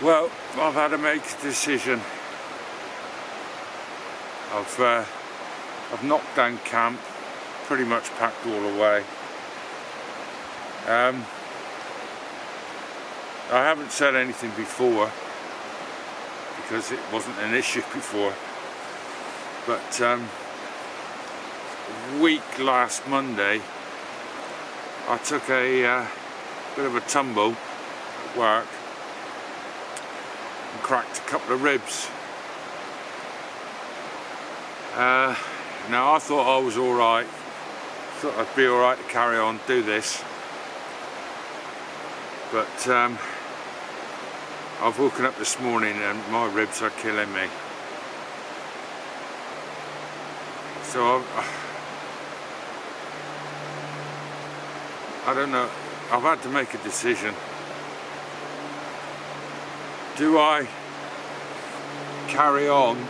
Well, I've had to make a decision. I've knocked down camp, pretty much packed all away. I haven't said anything before because it wasn't an issue before, but last Monday I took a bit of a tumble at work and cracked a couple of ribs. Now I thought I was alright, thought I'd be alright to carry on, do this, but I've woken up this morning and my ribs are killing me. So I don't know, I've had to make a decision. Do I carry on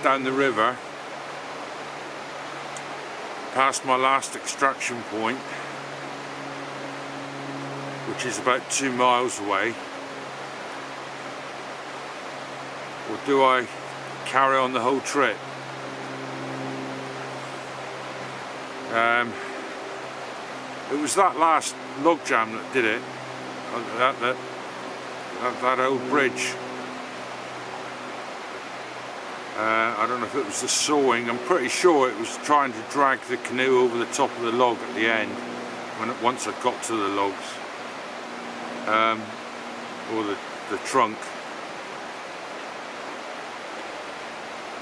down the river past my last extraction point, which is about 2 miles away, or do I carry on the whole trip? It was that last log jam that did it, that old bridge. I don't know if it was the sawing. I'm pretty sure it was trying to drag the canoe over the top of the log at the end once I got to the logs, or the trunk.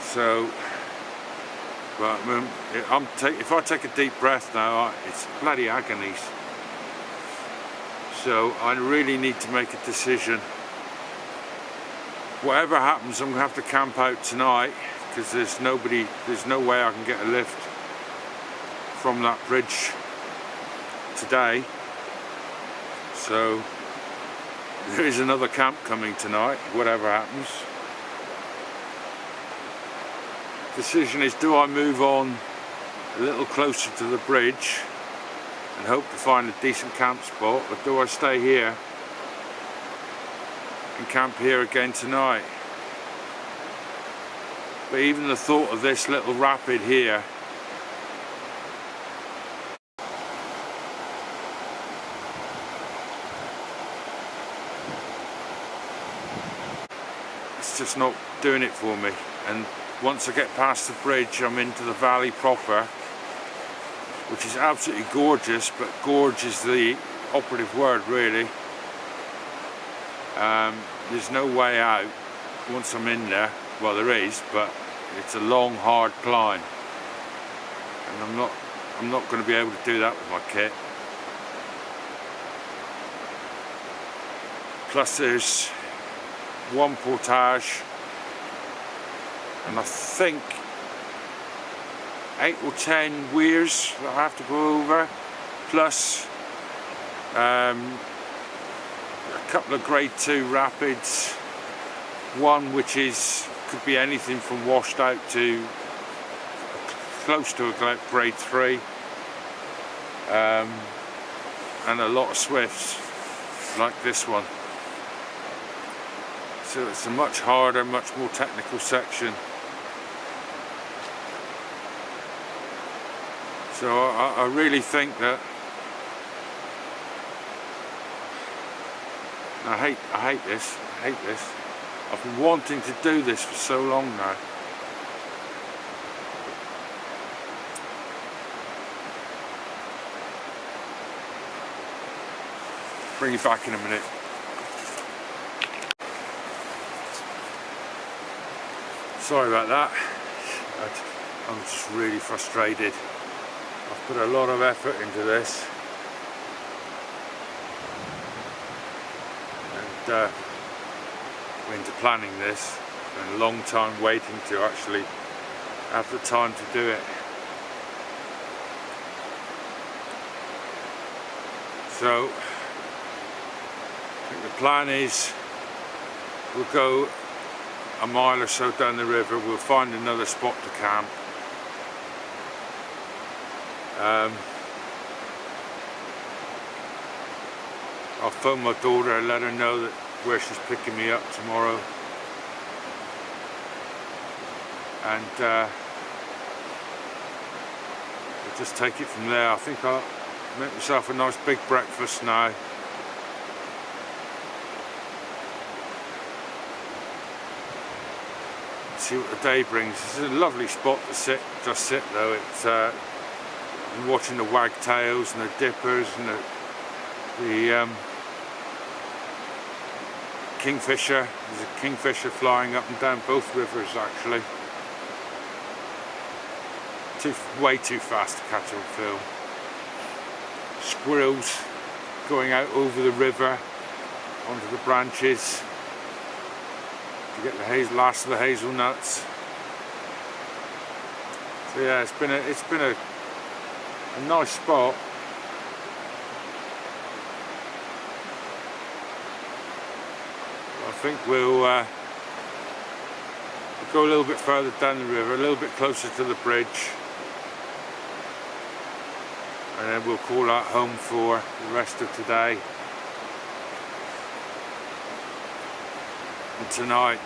So, but if I take a deep breath now, it's bloody agony. So I really need to make a decision. Whatever happens, I'm going to have to camp out tonight because there's no way I can get a lift from that bridge today. So there is another camp coming tonight, whatever happens. Decision is, do I move on a little closer to the bridge and hope to find a decent camp spot, or do I stay here and camp here again tonight? But even the thought of this little rapid here, it's just not doing it for me. And once I get past the bridge, I'm into the valley proper, which is absolutely gorgeous, but gorge is the operative word really. There's no way out once I'm in there. Well, there is, but it's a long, hard climb, and I'm not going to be able to do that with my kit. Plus, there's one portage, and I think 8 or 10 weirs that I have to go over, plus a couple of grade 2 rapids, one which could be anything from washed out to close to a grade 3, and a lot of swifts like this one. So it's a much harder, much more technical section. So I really think that I hate this. I've been wanting to do this for so long now. Bring you back in a minute. Sorry about that. I'm just really frustrated. I've put a lot of effort into this, and into planning this, and a long time waiting to actually have the time to do it. So I think the plan is we'll go a mile or so down the river, we'll find another spot to camp. I'll phone my daughter and let her know that where she's picking me up tomorrow, and we'll just take it from there. I think I'll make myself a nice big breakfast now. See what the day brings. This is a lovely spot to just sit though. It's I'm watching the wagtails and the dippers and the kingfisher. There's a kingfisher flying up and down both rivers actually. Way too fast to catch on film. Squirrels going out over the river onto the branches to get the last of the hazelnuts. So yeah, it's been a nice spot. I think we'll go a little bit further down the river, a little bit closer to the bridge, and then we'll call that home for the rest of today and tonight.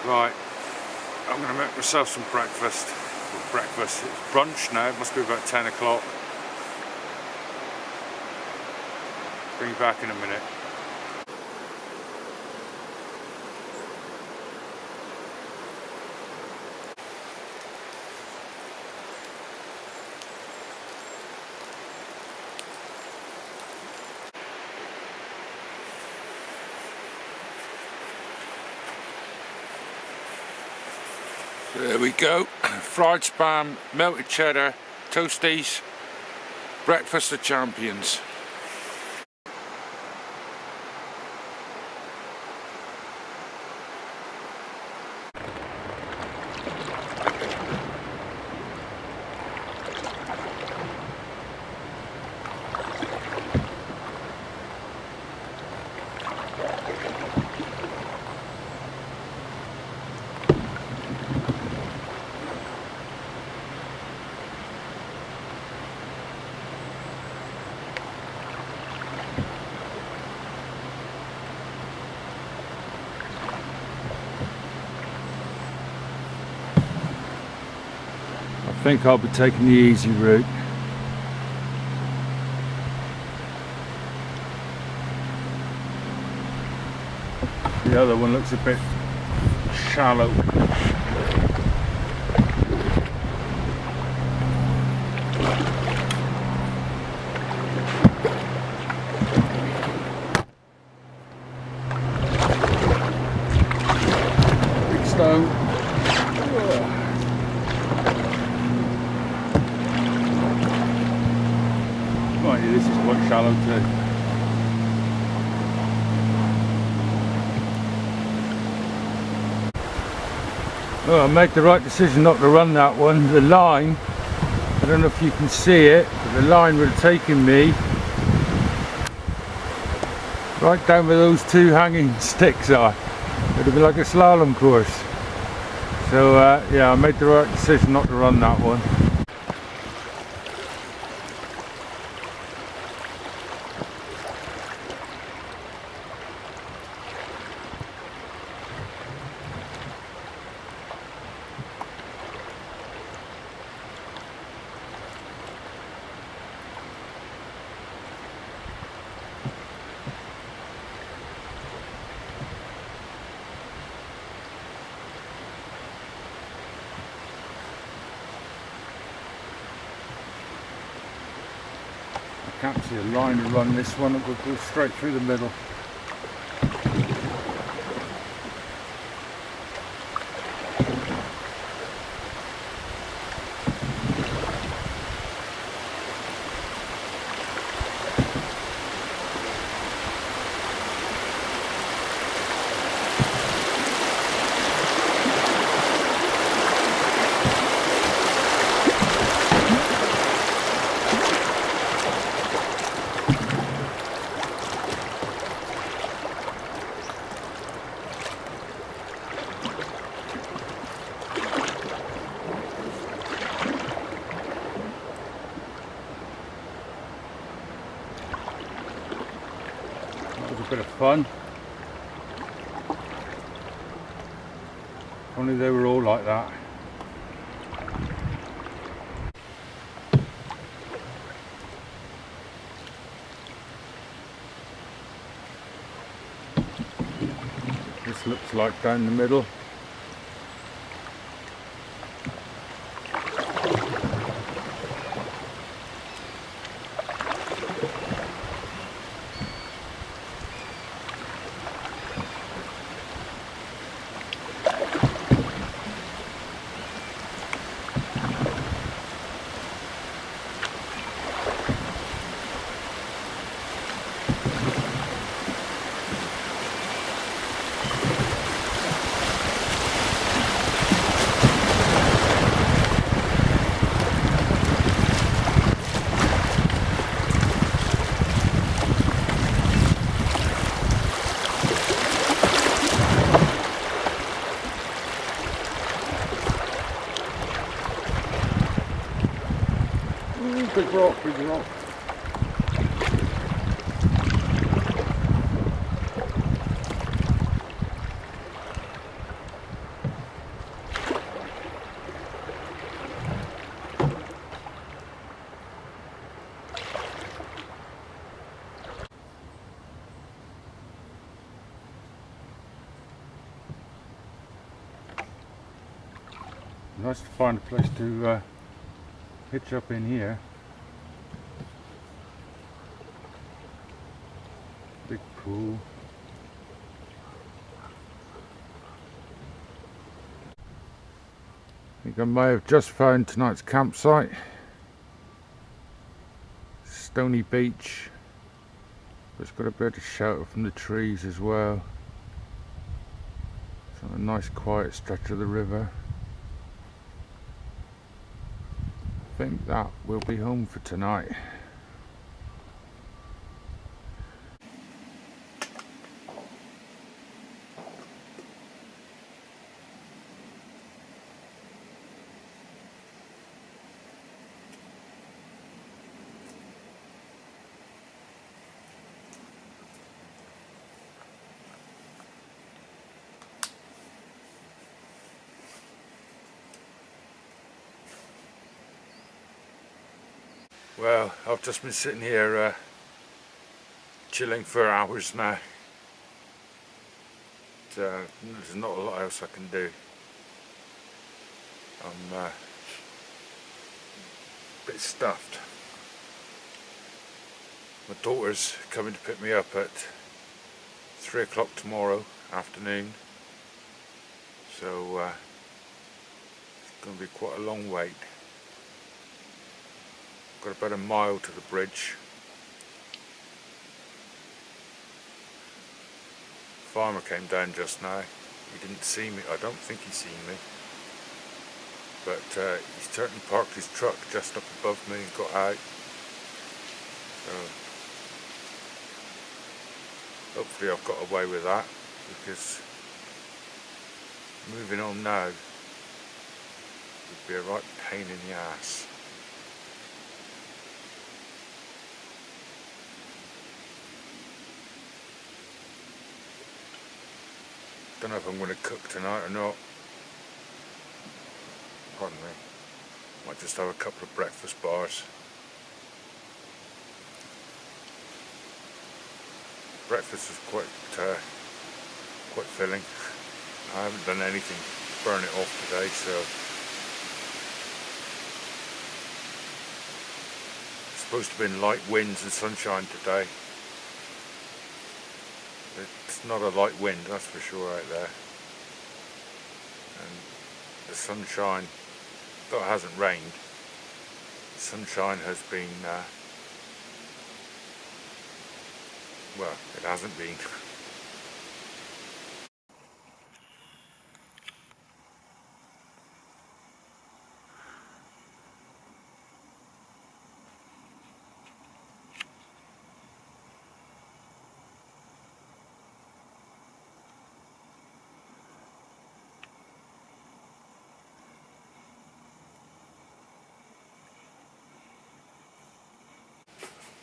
Right, I'm going to make myself some breakfast. Well, breakfast, it's brunch now, it must be about 10 o'clock. Bring you back in a minute. There we go, fried spam, melted cheddar, toasties, breakfast of champions. I think I'll be taking the easy route. The other one looks a bit shallow. Big stone. This is quite shallow too. Well, I made the right decision not to run that one. The line, I don't know if you can see it, but the line would have taken me right down where those two hanging sticks are. It would have been like a slalom course. So yeah, I made the right decision not to run that one. can't see a line to run this one, it will go straight through the middle. Bit of fun. Only they were all like that. This looks like down the middle. Big rock, big rock. Nice to find a place to hitch up in here. Big pool. I think I may have just found tonight's campsite. Stony beach. But it's got a bit of shelter from the trees as well. It's on a nice quiet stretch of the river. I think that will be home for tonight. Well, I've just been sitting here chilling for hours now. There's not a lot else I can do. I'm a bit stuffed. My daughter's coming to pick me up at 3 o'clock tomorrow afternoon, so it's going to be quite a long wait. Got about a mile to the bridge. Farmer came down just now. He didn't see me. I don't think he's seen me. But he's certainly parked his truck just up above me and got out. So hopefully I've got away with that, because moving on now would be a right pain in the ass. Don't know if I'm going to cook tonight or not. Pardon me. Might just have a couple of breakfast bars. Breakfast was quite filling. I haven't done anything to burn it off today, so Supposed to have been light winds and sunshine today. It's not a light wind, that's for sure, out there. And the sunshine, though it hasn't rained, the sunshine has been, well, it hasn't been.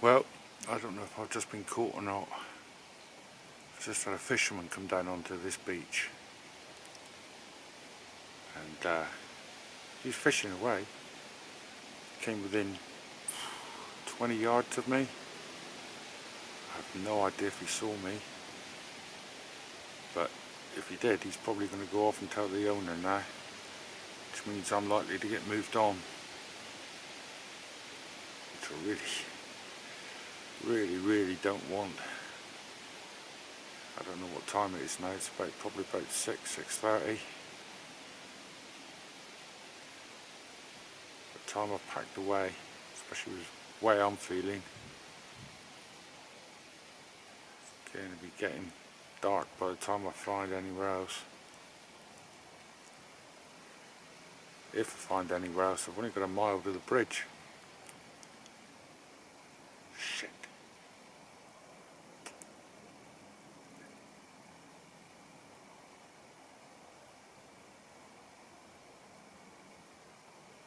Well, I don't know if I've just been caught or not. I've just had a fisherman come down onto this beach. And he was fishing away. Came within 20 yards of me. I have no idea if he saw me. But if he did, he's probably going to go off and tell the owner now. Which means I'm likely to get moved on. Which I really don't want. I don't know what time it is now. It's probably about 6:30. The time I've packed away, especially with the way I'm feeling, it's going to be getting dark by the time I find anywhere else. If I find anywhere else, I've only got a mile to the bridge. Shit.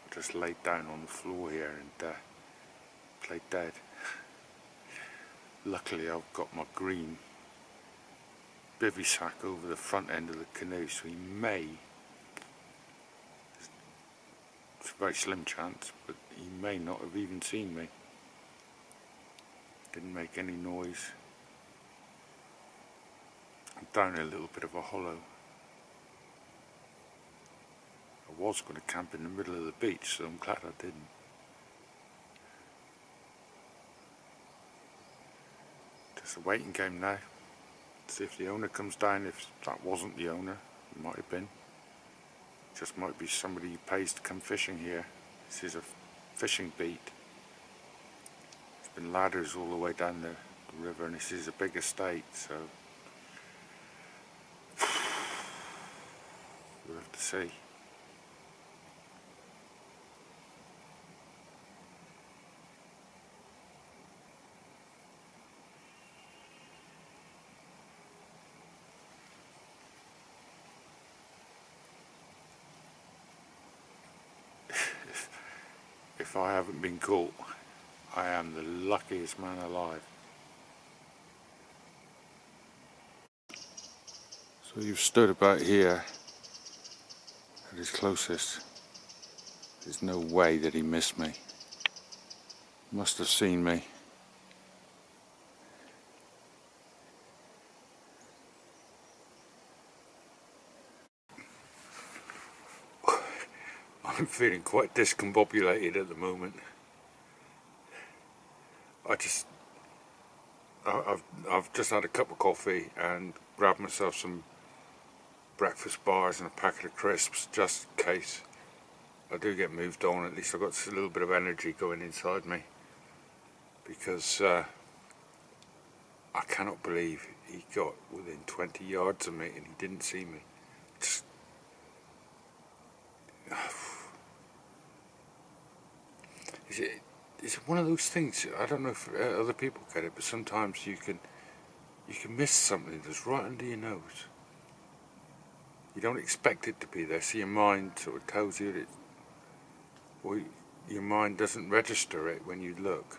I just laid down on the floor here and played dead. Luckily I've got my green bivvy sack over the front end of the canoe, so he may, it's a very slim chance, but he may not have even seen me. Didn't make any noise. I'm down in a little bit of a hollow. I was going to camp in the middle of the beach, so I'm glad I didn't. Just a waiting game now. See if the owner comes down. If that wasn't the owner, it might have been. Just might be somebody who pays to come fishing here. This is a fishing beat. There's been ladders all the way down the river, and this is a big estate, so we'll have to see. If I haven't been caught, I am the luckiest man alive. So you've stood about here at his closest. There's no way that he missed me. Must have seen me. I'm feeling quite discombobulated at the moment. I've just had a cup of coffee and grabbed myself some breakfast bars and a packet of crisps just in case I do get moved on. At least I've got a little bit of energy going inside me, because I cannot believe he got within 20 yards of me and he didn't see me. Is it one of those things? I don't know if other people get it, but sometimes you can miss something that's right under your nose. You don't expect it to be there, so your mind sort of tells you that, or your mind doesn't register it when you look.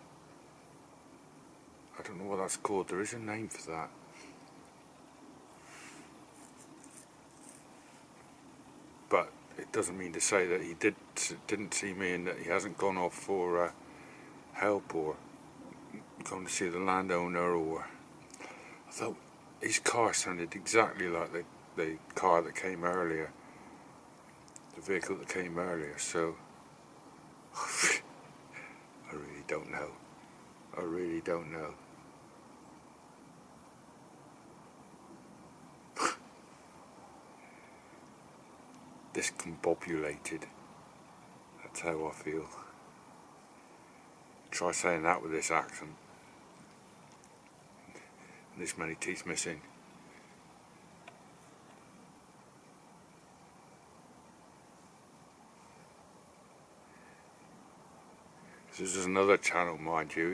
I don't know what that's called. There is a name for that. But it doesn't mean to say that he didn't see me and that he hasn't gone off for help or gone to see the landowner. Or I thought his car sounded exactly like the car that came earlier, the vehicle that came earlier. So I really don't know. I really don't know. Discombobulated. That's how I feel. Try saying that with this accent. This many teeth missing. This is another channel, mind you.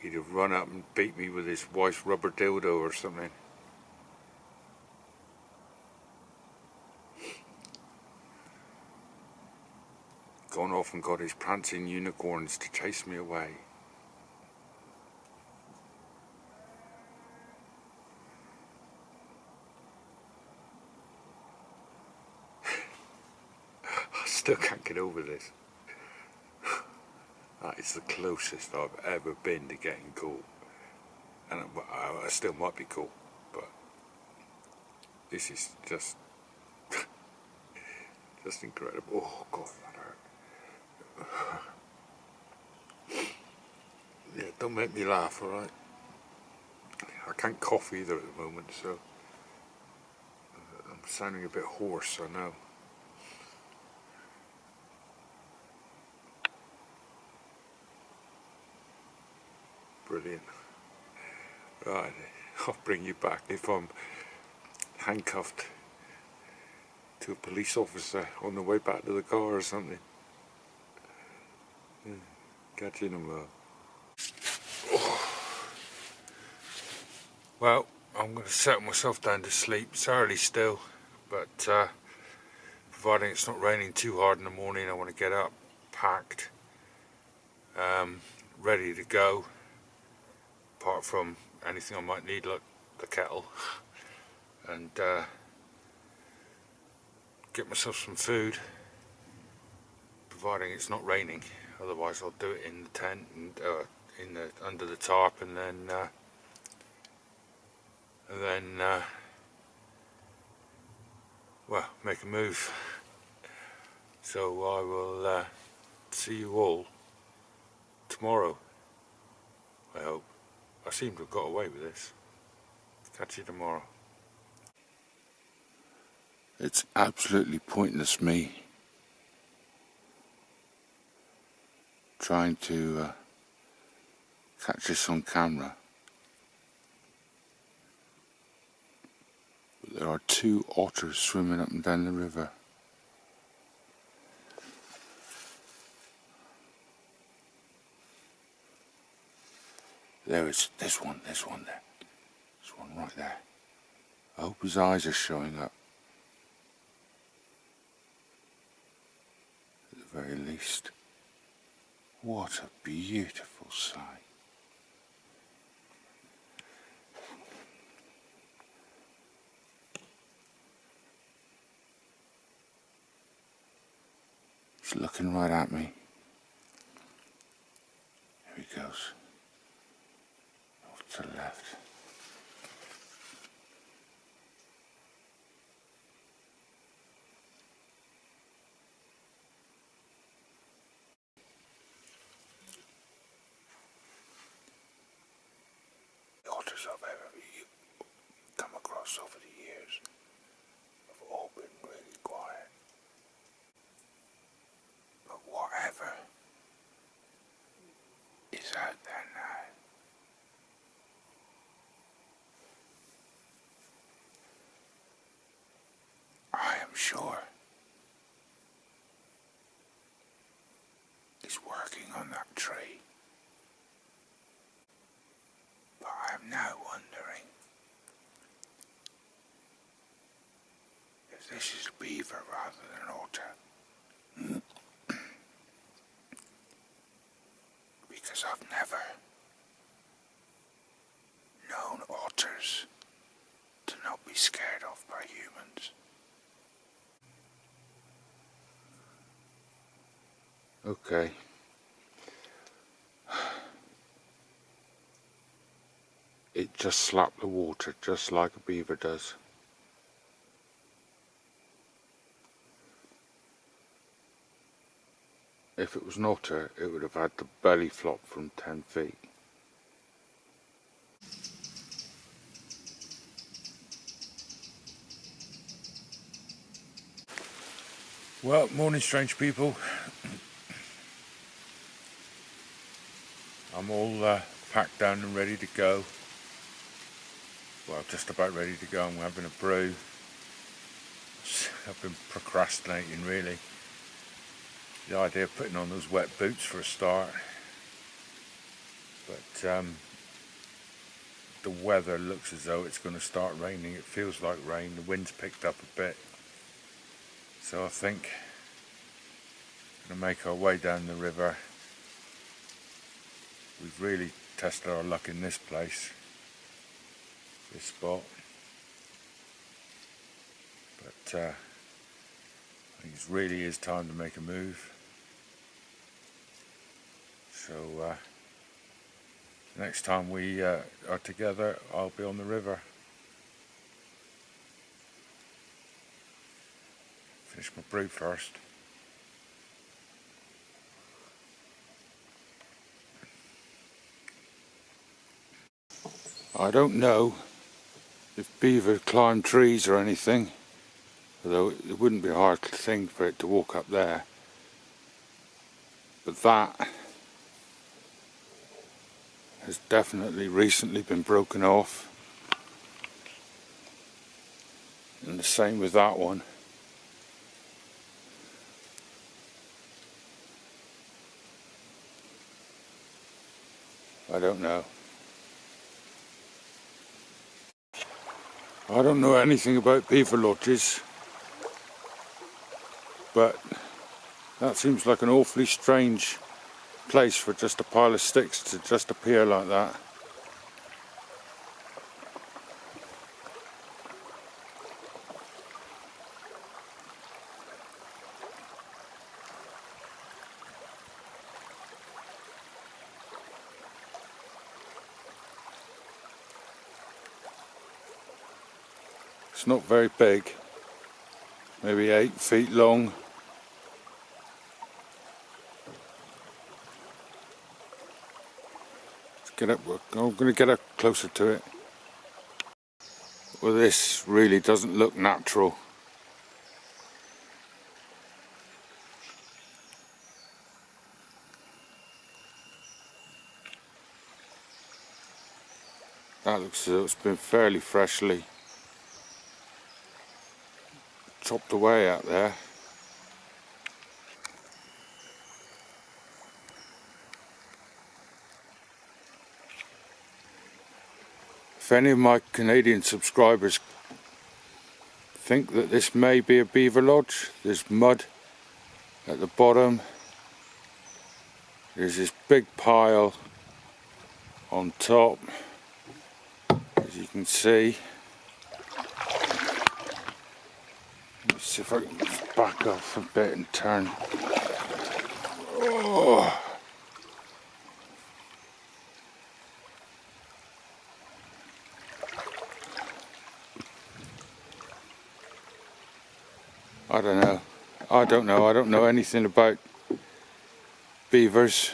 He'd have run up and beat me with his wife's rubber dildo or something. Gone off and got his prancing unicorns to chase me away. I still can't get over this. That is the closest I've ever been to getting caught. And I still might be caught, but this is just incredible. Oh God, that hurt. Yeah, don't make me laugh, alright? I can't cough either at the moment, so I'm sounding a bit hoarse, I know. Brilliant. Right, I'll bring you back if I'm handcuffed to a police officer on the way back to the car or something. Yeah, catch you in a while. Well, I'm going to settle myself down to sleep. It's early still, but providing it's not raining too hard in the morning, I want to get up, packed, ready to go. Apart from anything I might need, like the kettle, and get myself some food, providing it's not raining. Otherwise, I'll do it in the tent and under the tarp, and then well, make a move. So I will see you all tomorrow, I hope. I seem to have got away with this. Catch you tomorrow. It's absolutely pointless me trying to catch this on camera. But there are 2 otters swimming up and down the river. There's one there. There's one right there. I hope his eyes are showing up. At the very least. What a beautiful sight. He's looking right at me. Here he goes. Off to the left. The otters I've ever come across over the years have all been really quiet. But whatever is out there now, I am sure is working on that tree. But I am now wondering if this is a beaver rather than an otter. Because I've never known otters to not be scared of by humans. Okay. It just slapped the water just like a beaver does. If it was an otter, it would have had the belly flop from 10 feet. Well, morning strange people. I'm all packed down and ready to go. Well, just about ready to go. I'm having a brew. I've been procrastinating really. The idea of putting on those wet boots for a start. But the weather looks as though it's going to start raining. It feels like rain. The wind's picked up a bit. So I think we're going to make our way down the river. We've really tested our luck in this place, this spot. But I think it really is time to make a move. So next time we are together, I'll be on the river. Finish my brew first. I don't know if beaver climb trees or anything, although it wouldn't be a hard thing for it to walk up there. But that has definitely recently been broken off. And the same with that one. I don't know. I don't know anything about beaver lodges, but that seems like an awfully strange place for just a pile of sticks to just appear like that. It's not very big, maybe 8 feet long. I'm going to get up closer to it. Well, this really doesn't look natural. That looks as though it's been fairly freshly chopped away out there. If any of my Canadian subscribers think that this may be a beaver lodge, there's mud at the bottom. There's this big pile on top, as you can see. Let's see if I can just back off a bit and turn. Oh. I don't know anything about beavers.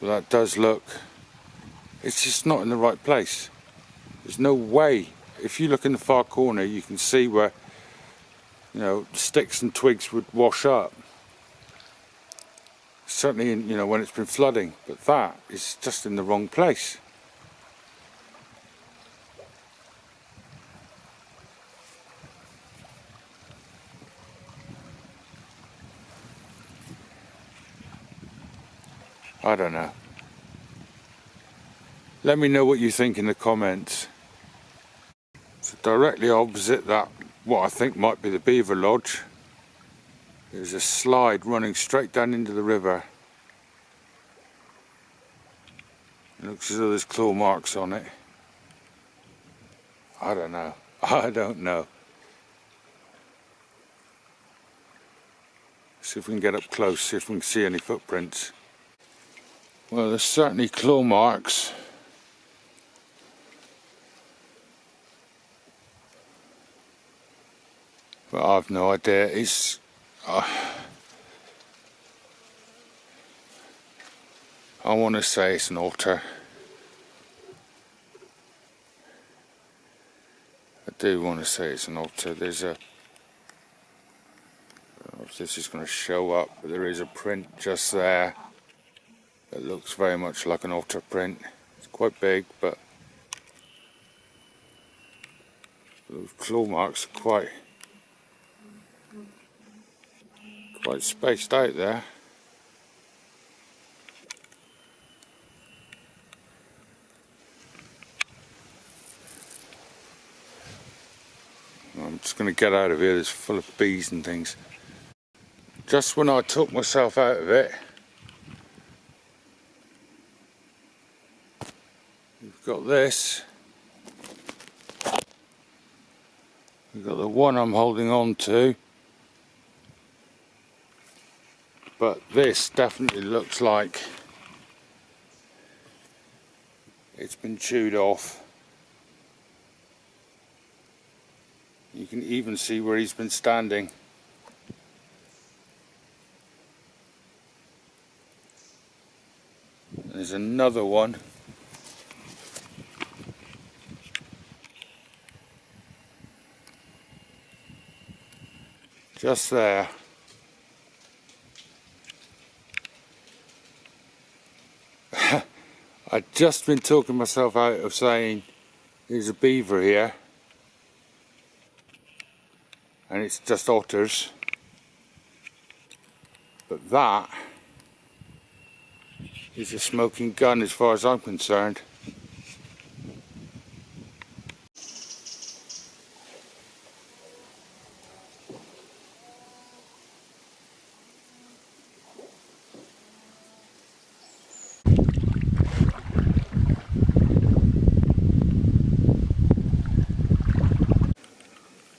Well, that does look, it's just not in the right place. There's no way. If you look in the far corner, you can see where, you know, sticks and twigs would wash up. Certainly, you know, when it's been flooding. But that is just in the wrong place. I don't know. Let me know what you think in the comments. So directly opposite that, what I think might be the beaver lodge, there's a slide running straight down into the river. It looks as though there's claw marks on it. I don't know. I don't know. See if we can get up close, see if we can see any footprints. Well, there's certainly claw marks. But I've no idea. It's I want to say it's an otter. I do want to say it's an otter. There's a if this is going to show up, but there is a print just there that looks very much like an otter print. It's quite big, but those claw marks are quite spaced out there. I'm just going to get out of here. It's full of bees and things. Just when I took myself out of it, we've got this. We've got the one I'm holding on to, but this definitely looks like it's been chewed off. You can even see where he's been standing. There's another one. Just there. I'd just been talking myself out of saying there's a beaver here, and it's just otters, but that is a smoking gun as far as I'm concerned.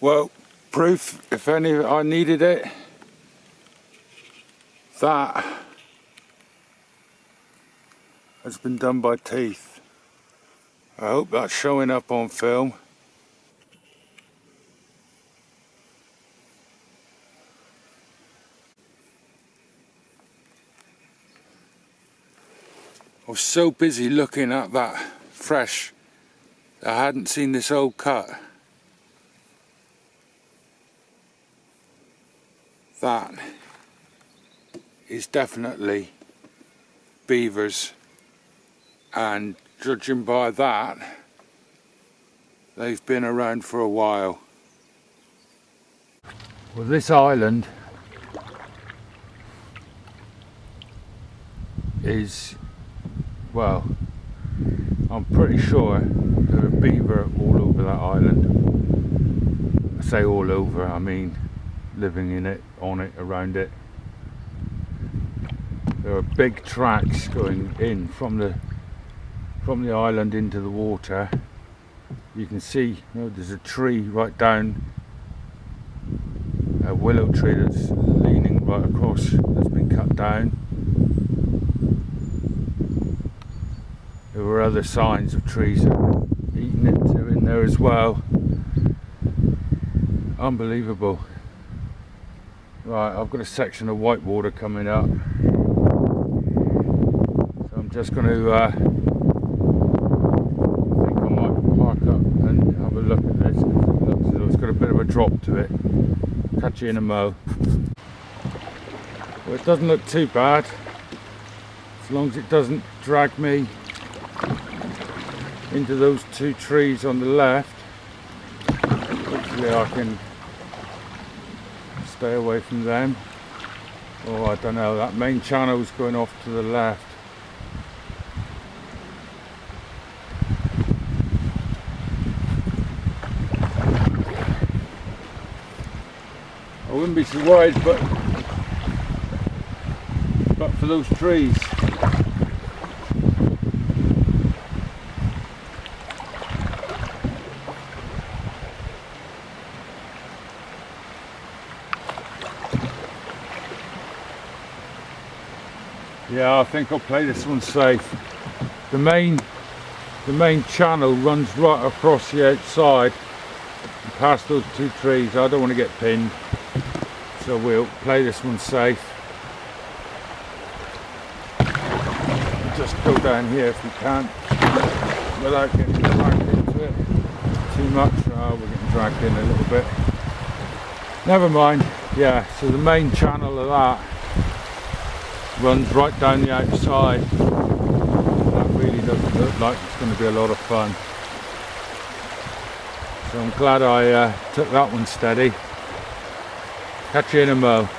Well, proof, if any I needed it, that has been done by teeth. I hope that's showing up on film. I was so busy looking at that fresh, I hadn't seen this old cut. That is definitely beavers, and judging by that, they've been around for a while. Well, this island is, well, I'm pretty sure there are beaver all over that island. I say all over, I mean living in it, on it, around it. There are big tracks going in from the island into the water. You can see, there's a tree right down, a willow tree that's leaning right across, that's been cut down. There were other signs of trees that were eaten into in there as well. Unbelievable. Right, I've got a section of whitewater coming up, so I'm just going to I think I might park up and have a look at this, because it looks as though it's got a bit of a drop to it. Catch you in a mo. Well, it doesn't look too bad, as long as it doesn't drag me into those two trees on the left. Hopefully I can stay away from them. Oh, I don't know, that main channel's going off to the left. I wouldn't be so worried, but for those trees. Yeah, I think I'll play this one safe. The main channel runs right across the outside and past those two trees. I don't want to get pinned, so we'll play this one safe. Just go down here if we can without getting dragged into it too much. Oh, we're getting dragged in a little bit. Never mind. Yeah, so the main channel of that runs right down the outside. That really doesn't look like it's going to be a lot of fun. So I'm glad I took that one steady. Catch you in a mo.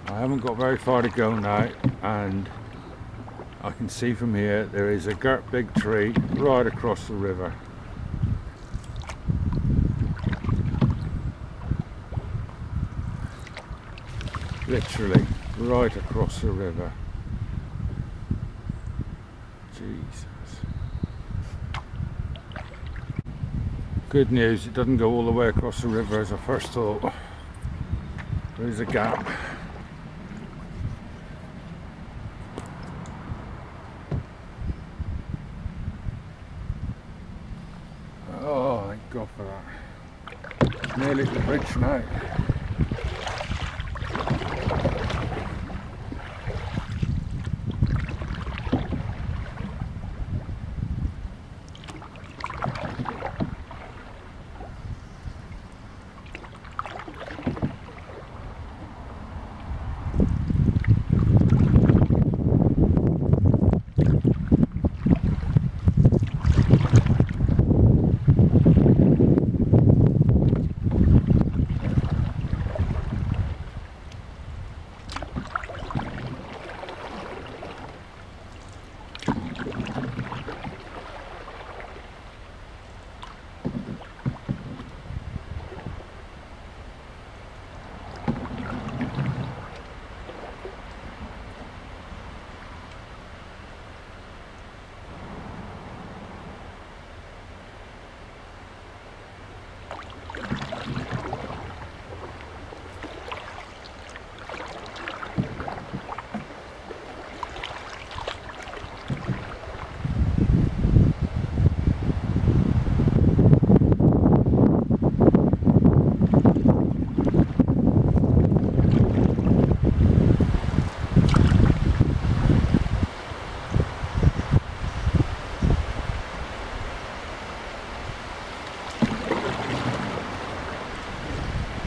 I haven't got very far to go now, and I can see from here there is a great big tree right across the river. Literally right across the river. Jesus. Good news, it doesn't go all the way across the river as I first thought. There is a gap. Oh, thank God for that. Nearly at the bridge now.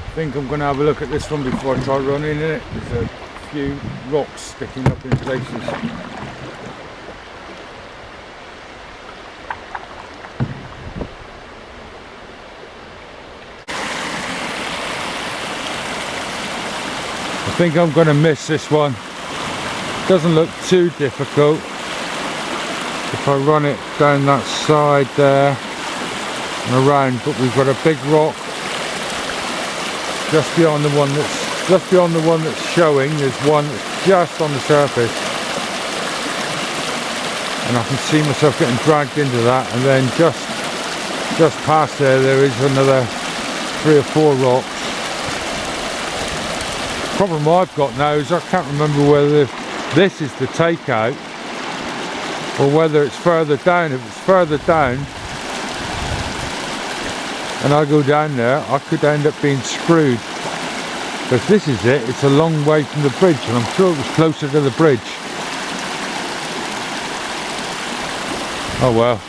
I think I'm going to have a look at this one before I try running in it. There's a few rocks sticking up in places. I think I'm going to miss this one. Doesn't look too difficult. If I run it down that side there and around, but we've got a big rock just beyond the one that's Just beyond the one that's showing, there's one that's just on the surface. And I can see myself getting dragged into that, and then just past there is another 3 or 4 rocks. The problem I've got now is I can't remember whether this is the takeout or whether it's further down. If it's further down and I go down there, I could end up being screwed. But if this is it, it's a long way from the bridge, and I'm sure it was closer to the bridge. Oh well.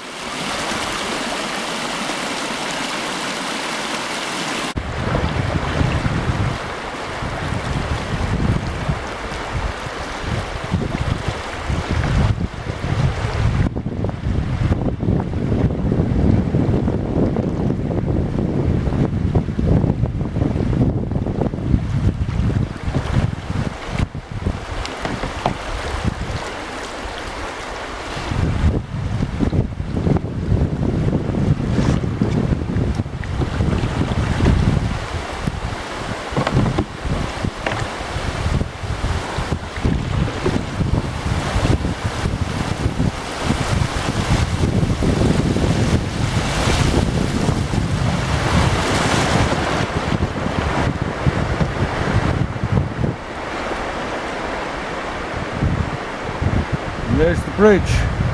There's the bridge,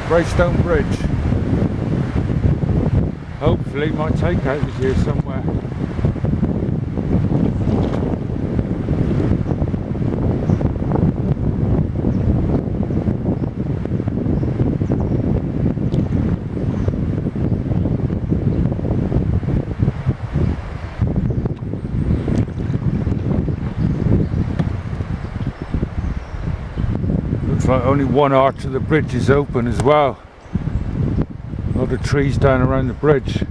Greystone Bridge. Hopefully my takeout is here somewhere. Like only one arch of the bridge is open as well. A lot of trees down around the bridge.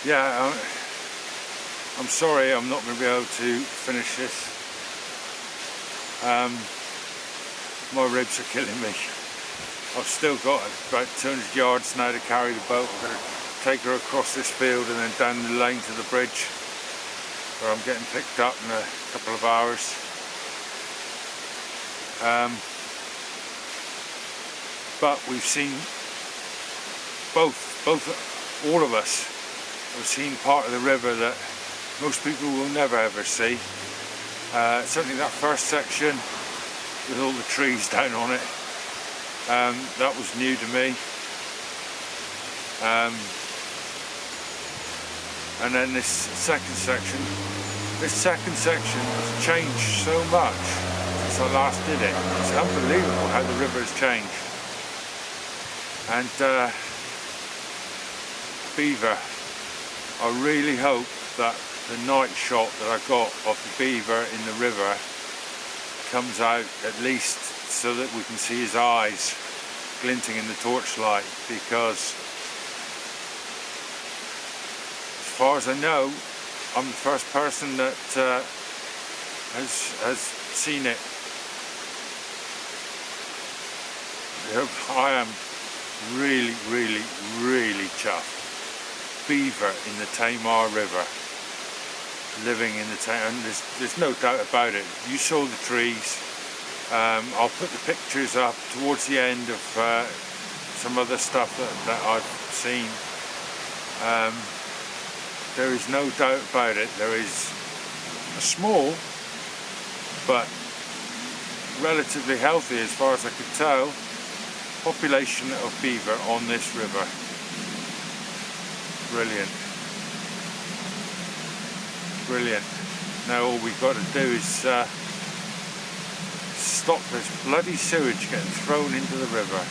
Yeah, I'm sorry I'm not going to be able to finish this. My ribs are killing me. I've still got about 200 yards now to carry the boat. I'm going to take her across this field and then down the lane to the bridge, where I'm getting picked up in a couple of hours. But we've seen all of us have seen part of the river that most people will never ever see. Certainly that first section with all the trees down on it, that was new to me. And then this second section has changed so much since I last did it. It's unbelievable how the river has changed. And Beaver, I really hope that the night shot that I got of the beaver in the river comes out at least so that we can see his eyes glinting in the torchlight, because as far as I know, I'm the first person that has seen it. I am really, really, really chuffed. Beaver in the Tamar River, living in the Tamar, and there's no doubt about it. You saw the trees. I'll put the pictures up towards the end of some other stuff that I've seen. There is no doubt about it. There is a small but relatively healthy, as far as I could tell, population of beaver on this river. Brilliant. Brilliant. Now all we've got to do is stop this bloody sewage getting thrown into the river.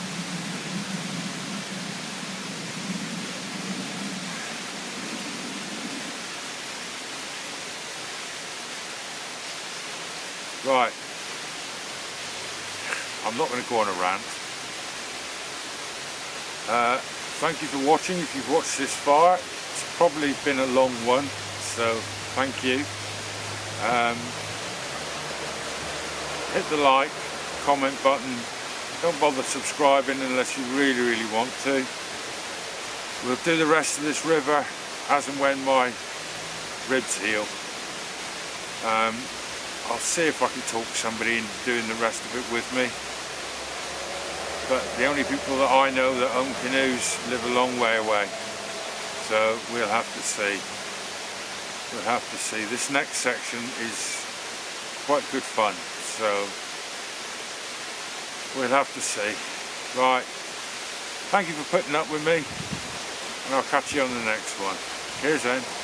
Right, I'm not going to go on a rant. Thank you for watching. If you've watched this far, it's probably been a long one, so thank you. Hit the like, comment button. Don't bother subscribing unless you really want to. We'll do the rest of this river as and when my ribs heal. I'll see if I can talk somebody into doing the rest of it with me. But the only people that I know that own canoes live a long way away. So we'll have to see. We'll have to see. This next section is quite good fun. So we'll have to see. Right. Thank you for putting up with me. And I'll catch you on the next one. Cheers then.